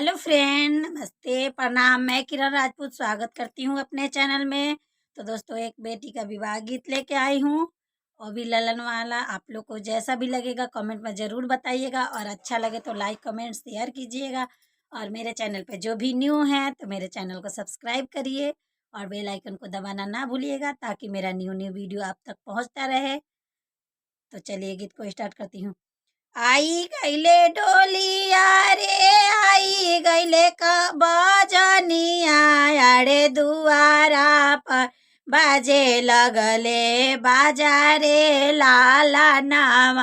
Hello friend, नमस्ते, प्रणाम। मैं किरण राजपूत स्वागत करती हूँ अपने चैनल में। तो दोस्तों, एक बेटी का विवाह गीत लेके आई हूँ, और भी ललन वाला। आप लोग को जैसा भी लगेगा कमेंट में ज़रूर बताइएगा, और अच्छा लगे तो लाइक कमेंट शेयर कीजिएगा। और मेरे चैनल पे जो भी न्यू हैं तो मेरे चैनल को सब्सक्राइब करिए, और बेल आइकन को दबाना ना भूलिएगा, ताकि मेरा न्यू न्यू वीडियो आप तक पहुँचता रहे। तो चलिए गीत को स्टार्ट करती हूँ। आई गईले डोलिया रे, आई गईले का बजनिया, अरे दुआरा पर बाजे लगले बाजा रे लाला नाम।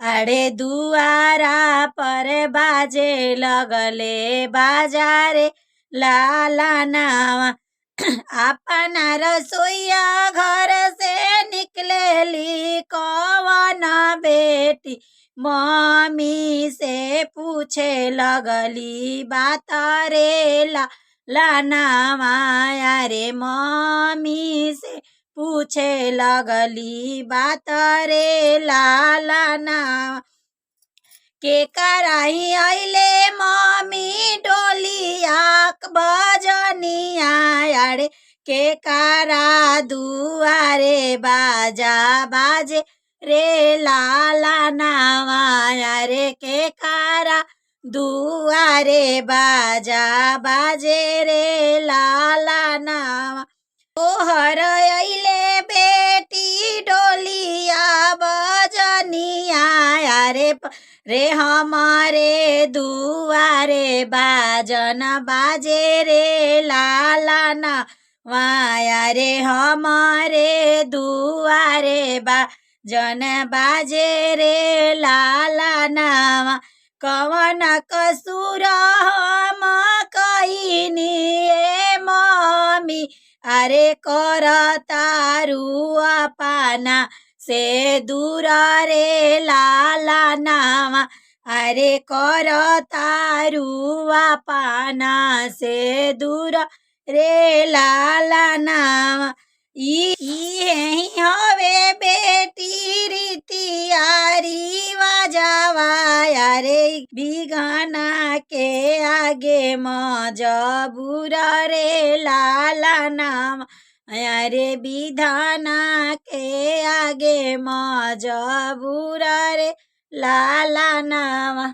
अरे दुआरा पर बाजे लगले बाजा रे लाला नाम। अपना रसोईया घर से निकलेली कौन बेटी, मम्मी से पूछे लगली बात रे लाना माया रे। मम्मी से पूछे लगली बात रे लाना के कराही आइले मम्मी डोलिया बजनिया, अरे के करा दुआरे बाजा बाजे रे लाला नावा। रे के कारा दुआरे बाजा बाजे रे लाला नावा। तोहर अइले बेटी डोलिया बजनिया, अरे रे हमारे दुआरे बाजन बाजे रे लाला ना वाया। रे हमारे दुआरे बाजन बाजे रे लाला नावा। कवन कसूर हम कईनी ए मम्मी, अरे कर तारू पाना से दूर रे लाला नावा। अरे कर तारू पाना से दूर रे लाला नावा। ई हवे बेटी रीतियारी वजावा, अरे बिगना के आगे मजबूर रे लाला नाम। अरे विधाना के आगे मजबूर रे लाला नाम।